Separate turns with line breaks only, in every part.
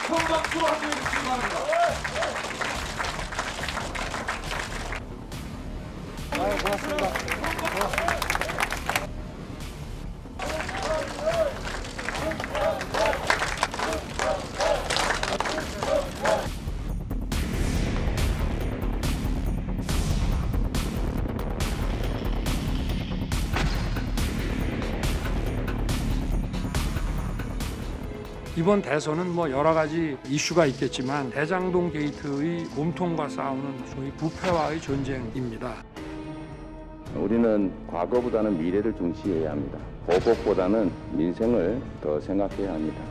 큰 박수로 함께해 주시기 바랍니다.
고맙습니다.
이번 대선은 뭐 여러 가지 이슈가 있겠지만 대장동 게이트의 몸통과 싸우는 소위 부패와의 전쟁입니다.
우리는 과거보다는 미래를 중시해야 합니다. 보복보다는 민생을 더 생각해야 합니다.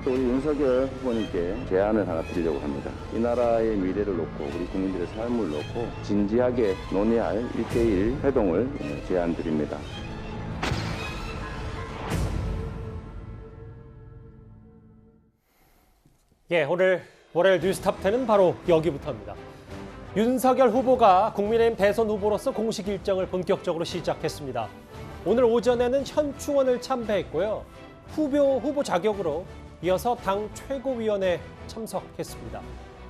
우리 윤석열 후보님께 제안을 하나 드리려고 합니다. 이 나라의 미래를 놓고 우리 국민들의 삶을 놓고 진지하게 논의할 1대1 회동을 제안 드립니다.
예, 오늘 월요일 뉴스탑10은 바로 여기부터입니다. 윤석열 후보가 국민의힘 대선 후보로서 공식 일정을 본격적으로 시작했습니다. 오늘 오전에는 현충원을 참배했고요. 후보 자격으로 이어서 당 최고위원회에 참석했습니다.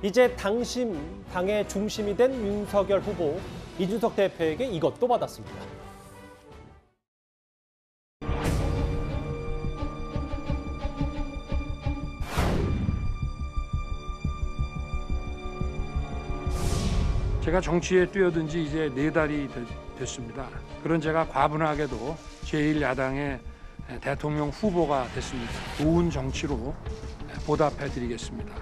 이제 당의 중심이 된 윤석열 후보, 이준석 대표에게 이것도 받았습니다.
제가 정치에 뛰어든 지 이제 4달이 됐습니다. 그런 제가 과분하게도 제1야당의 대통령 후보가 됐습니다. 좋은 정치로 보답해드리겠습니다.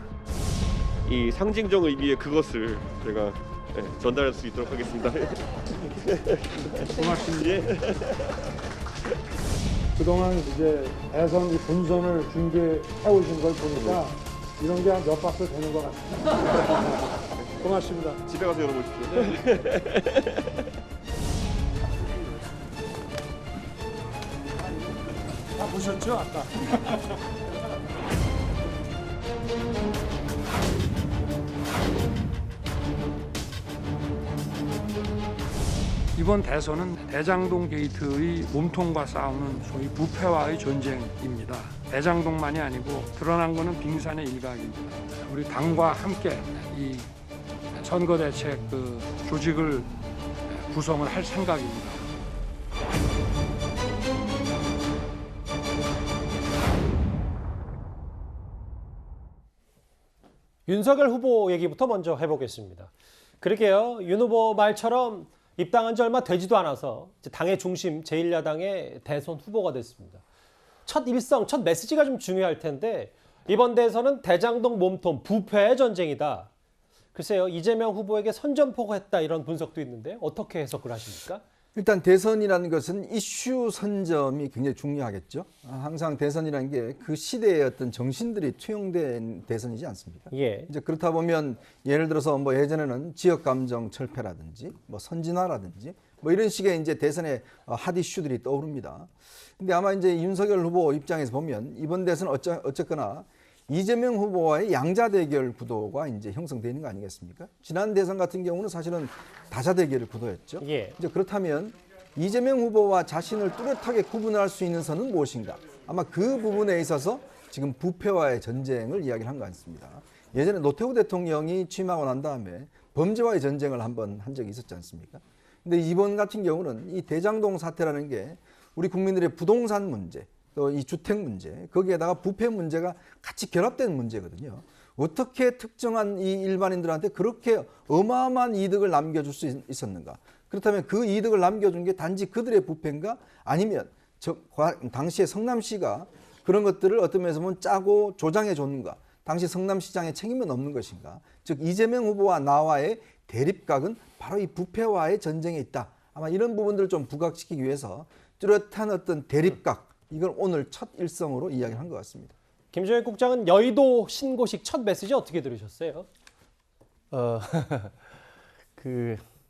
이 상징적 의미의 그것을 제가 전달할 수 있도록 하겠습니다.
고맙습니다.
그동안 이제 대선 본선을 준비해 오신 걸 보니까 이런 게 한 몇 박스 되는 것 같습니다. 고맙습니다.
집에 가서 열어보십시오.
다 보셨죠, 아까?
이번 대선은 대장동 게이트의 몸통과 싸우는 소위 부패와의 전쟁입니다. 대장동만이 아니고 드러난 것은 빙산의 일각입니다. 우리 당과 함께 이 선거대책 조직을 구성을 할 생각입니다.
윤석열 후보 얘기부터 먼저 해보겠습니다. 그러게요. 윤 후보 말처럼 입당한 지 얼마 되지도 않아서 당의 중심 제1야당의 대선 후보가 됐습니다. 첫 일성, 첫 메시지가 좀 중요할 텐데 이번 대선은 대장동 몸통 부패의 전쟁이다. 글쎄요. 이재명 후보에게 선전포고 했다 이런 분석도 있는데 어떻게 해석을 하십니까?
일단 대선이라는 것은 이슈 선점이 굉장히 중요하겠죠. 항상 대선이라는 게 그 시대의 어떤 정신들이 투영된 대선이지 않습니까?
예.
이제 그렇다 보면 예를 들어서 뭐 예전에는 지역 감정 철폐라든지 뭐 선진화라든지 뭐 이런 식의 이제 대선의 핫 이슈들이 떠오릅니다. 근데 아마 이제 윤석열 후보 입장에서 보면 이번 대선 어쨌거나 이재명 후보와의 양자 대결 구도가 이제 형성되는 거 아니겠습니까? 지난 대선 같은 경우는 사실은 다자 대결 구도였죠.
예.
이제 그렇다면 이재명 후보와 자신을 뚜렷하게 구분할 수 있는 선은 무엇인가? 아마 그 부분에 있어서 지금 부패와의 전쟁을 이야기를 한 것 같습니다. 예전에 노태우 대통령이 취임하고 난 다음에 범죄와의 전쟁을 한번 한 적이 있었지 않습니까? 근데 이번 같은 경우는 이 대장동 사태라는 게 우리 국민들의 부동산 문제, 또 이 주택 문제, 거기에다가 부패 문제가 같이 결합된 문제거든요. 어떻게 특정한 이 일반인들한테 그렇게 어마어마한 이득을 남겨줄 수 있었는가? 그렇다면 그 이득을 남겨준 게 단지 그들의 부패인가? 아니면 당시에 성남시가 그런 것들을 어떤 면에서 보면 짜고 조장해 줬는가? 당시 성남시장의 책임은 없는 것인가? 즉 이재명 후보와 나와의 대립각은 바로 이 부패와의 전쟁에 있다. 아마 이런 부분들을 좀 부각시키기 위해서 뚜렷한 어떤 대립각, 이걸 오늘 첫 일성으로 이야기를 한 것 같습니다.
김종인 국장은 여의도 신고식 첫 메시지 어떻게 들으셨어요?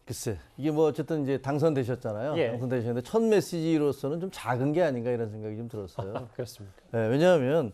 글쎄 이게 뭐 어쨌든 이제 당선되셨잖아요.
예.
당선되셨는데 첫 메시지로서는 좀 작은 게 아닌가 이런 생각이 좀 들었어요.
그렇습니까?
네, 왜냐하면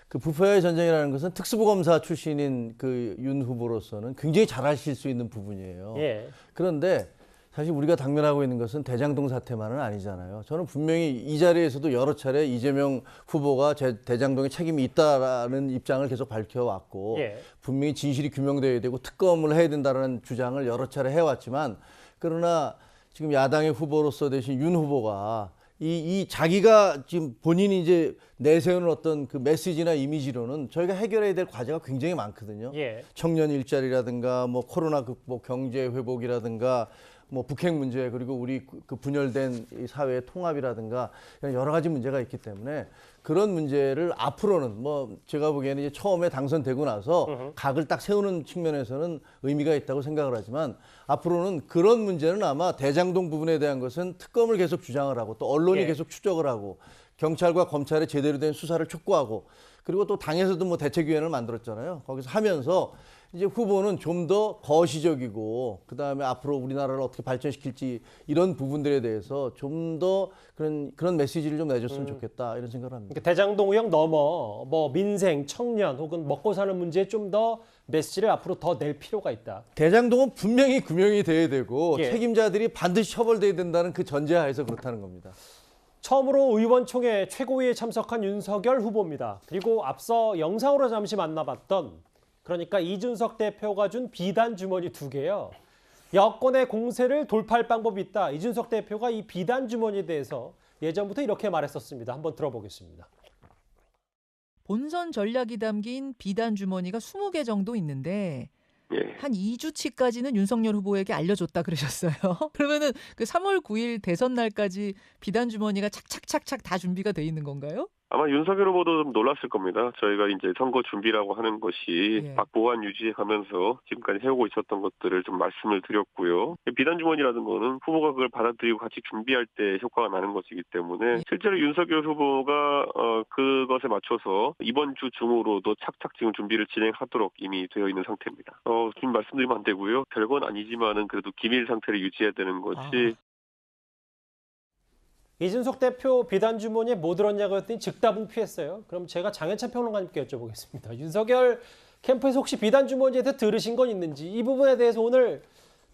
그 부패의 전쟁이라는 것은 특수부검사 출신인 그 윤 후보로서는 굉장히 잘하실 수 있는 부분이에요.
예.
그런데 사실 우리가 당면하고 있는 것은 대장동 사태만은 아니잖아요. 저는 분명히 이 자리에서도 여러 차례 이재명 후보가 대장동에 책임이 있다라는 입장을 계속 밝혀왔고 분명히 진실이 규명돼야 되고 특검을 해야 된다는 주장을 여러 차례 해왔지만 그러나 지금 야당의 후보로서 되신 윤 후보가 이 자기가 지금 본인이 이제 내세우는 어떤 그 메시지나 이미지로는 저희가 해결해야 될 과제가 굉장히 많거든요. 청년 일자리라든가 뭐 코로나 극복, 경제 회복이라든가 뭐 북핵 문제 그리고 우리 그 분열된 이 사회의 통합이라든가 여러 가지 문제가 있기 때문에 그런 문제를 앞으로는 뭐 제가 보기에는 이제 처음에 당선되고 나서 각을 딱 세우는 측면에서는 의미가 있다고 생각을 하지만 앞으로는 그런 문제는 아마 대장동 부분에 대한 것은 특검을 계속 주장을 하고 또 언론이 계속 추적을 하고 경찰과 검찰의 제대로 된 수사를 촉구하고 그리고 또 당에서도 뭐 대책위원회를 만들었잖아요. 거기서 하면서 이제 후보는 좀 더 거시적이고 그다음에 앞으로 우리나라를 어떻게 발전시킬지 이런 부분들에 대해서 좀 더 그런 메시지를 좀 내줬으면 좋겠다 이런 생각을 합니다.
그러니까 대장동 의혹 넘어 뭐 민생, 청년 혹은 먹고 사는 문제에 좀 더 메시지를 앞으로 더 낼 필요가 있다.
대장동은 분명히 규명이 돼야 되고 책임자들이 반드시 처벌돼야 된다는 그 전제하에서 그렇다는 겁니다.
처음으로 의원총회 최고위에 참석한 윤석열 후보입니다. 그리고 앞서 영상으로 잠시 만나봤던 그러니까 이준석 대표가 준 비단 주머니 2개요. 여권의 공세를 돌파할 방법이 있다. 이준석 대표가 이 비단 주머니에 대해서 예전부터 이렇게 말했었습니다. 한번 들어보겠습니다.
본선 전략이 담긴 비단 주머니가 20개 정도 있는데 한 2주치까지는 윤석열 후보에게 알려줬다 그러셨어요. 그러면은 그 3월 9일 대선 날까지 비단 주머니가 착착착착 다 준비가 돼 있는 건가요?
아마 윤석열 후보도 좀 놀랐을 겁니다. 저희가 이제 선거 준비라고 하는 것이 박보관 유지해가면서 지금까지 해오고 있었던 것들을 좀 말씀을 드렸고요. 비단 주머니라는 거는 후보가 그걸 받아들이고 같이 준비할 때 효과가 나는 것이기 때문에 실제로 윤석열 후보가 그것에 맞춰서 이번 주 중으로도 착착 지금 준비를 진행하도록 이미 되어 있는 상태입니다. 지금 말씀드리면 안 되고요. 별건 아니지만은 그래도 기밀 상태를 유지해야 되는 것이.
이준석 대표 비단 주머니에 뭐 들었냐고 했더니 즉답은 피했어요. 그럼 제가 장현찬 평론가님께 여쭤보겠습니다. 윤석열 캠프에서 혹시 비단 주머니에 대해 들으신 건 있는지 이 부분에 대해서 오늘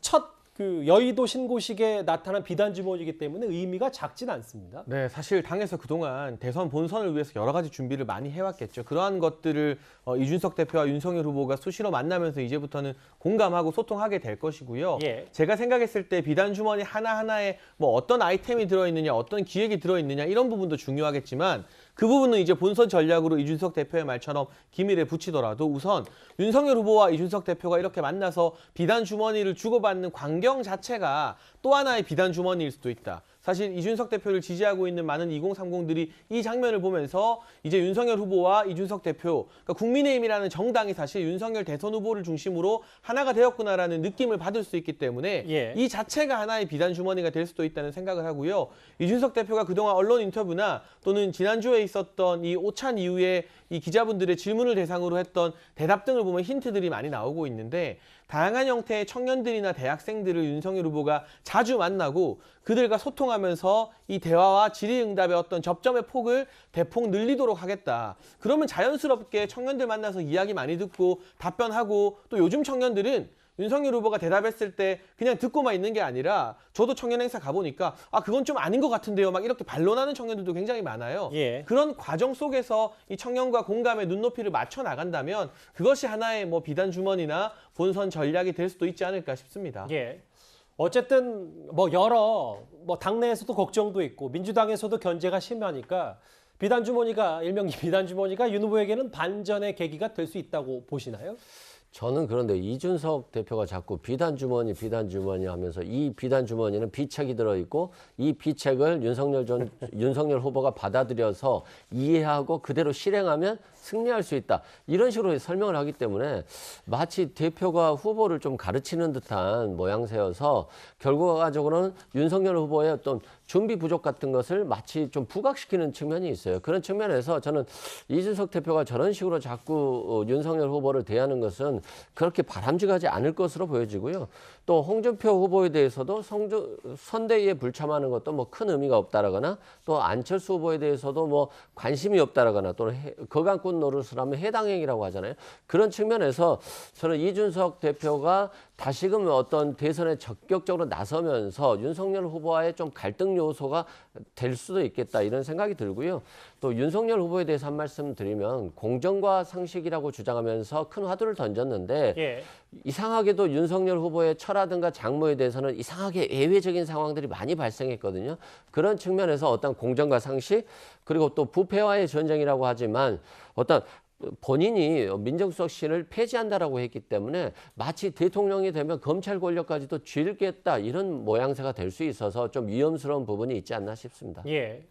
첫 그 여의도 신고식에 나타난 비단 주머니이기 때문에 의미가 작진 않습니다.
네, 사실 당에서 그동안 대선 본선을 위해서 여러 가지 준비를 많이 해왔겠죠. 그러한 것들을 이준석 대표와 윤석열 후보가 수시로 만나면서 이제부터는 공감하고 소통하게 될 것이고요. 제가 생각했을 때 비단 주머니 하나하나에 뭐 어떤 아이템이 들어있느냐, 어떤 기획이 들어있느냐 이런 부분도 중요하겠지만 그 부분은 이제 본선 전략으로 이준석 대표의 말처럼 기밀에 붙이더라도 우선 윤석열 후보와 이준석 대표가 이렇게 만나서 비단 주머니를 주고받는 광경 자체가 또 하나의 비단 주머니일 수도 있다. 사실 이준석 대표를 지지하고 있는 많은 2030들이 이 장면을 보면서 이제 윤석열 후보와 이준석 대표, 그러니까 국민의힘이라는 정당이 사실 윤석열 대선 후보를 중심으로 하나가 되었구나라는 느낌을 받을 수 있기 때문에 이 자체가 하나의 비단 주머니가 될 수도 있다는 생각을 하고요. 이준석 대표가 그동안 언론 인터뷰나 또는 지난주에 있었던 이 오찬 이후에 이 기자분들의 질문을 대상으로 했던 대답 등을 보면 힌트들이 많이 나오고 있는데 다양한 형태의 청년들이나 대학생들을 윤석열 후보가 자주 만나고 그들과 소통하면서 이 대화와 질의응답의 어떤 접점의 폭을 대폭 늘리도록 하겠다. 그러면 자연스럽게 청년들 만나서 이야기 많이 듣고 답변하고 또 요즘 청년들은 윤석열 후보가 대답했을 때 그냥 듣고만 있는 게 아니라 저도 청년 행사 가보니까 그건 좀 아닌 것 같은데요. 막 이렇게 반론하는 청년들도 굉장히 많아요. 그런 과정 속에서 이 청년과 공감의 눈높이를 맞춰 나간다면 그것이 하나의 뭐 비단 주머니나 본선 전략이 될 수도 있지 않을까 싶습니다.
어쨌든 뭐 여러 당내에서도 걱정도 있고 민주당에서도 견제가 심하니까 비단 주머니가 일명 비단 주머니가 윤 후보에게는 반전의 계기가 될 수 있다고 보시나요?
저는 그런데 이준석 대표가 자꾸 비단 주머니 하면서 이 비단 주머니는 비책이 들어있고 이 비책을 윤석열 후보가 받아들여서 이해하고 그대로 실행하면 승리할 수 있다. 이런 식으로 설명을 하기 때문에 마치 대표가 후보를 좀 가르치는 듯한 모양새여서 결과적으로는 윤석열 후보의 어떤 준비 부족 같은 것을 마치 좀 부각시키는 측면이 있어요. 그런 측면에서 저는 이준석 대표가 저런 식으로 자꾸 윤석열 후보를 대하는 것은 그렇게 바람직하지 않을 것으로 보여지고요. 또 홍준표 후보에 대해서도 선대위에 불참하는 것도 뭐 큰 의미가 없다라거나 또 안철수 후보에 대해서도 뭐 관심이 없다라거나 또는 거강꾼 노릇을 하면 해당 행위라고 하잖아요. 그런 측면에서 저는 이준석 대표가 다시금 어떤 대선에 적극적으로 나서면서 윤석열 후보와의 좀 갈등 요소가 될 수도 있겠다 이런 생각이 들고요. 또 윤석열 후보에 대해서 한 말씀 드리면 공정과 상식이라고 주장하면서 큰 화두를 던졌는데 이상하게도 윤석열 후보의 처라든가 장모에 대해서는 이상하게 예외적인 상황들이 많이 발생했거든요. 그런 측면에서 어떤 공정과 상식 그리고 또 부패와의 전쟁이라고 하지만 어떤 본인이 민정수석실을 폐지한다라고 했기 때문에 마치 대통령이 되면 검찰 권력까지도 쥐겠다 이런 모양새가 될 수 있어서 좀 위험스러운 부분이 있지 않나 싶습니다.
예.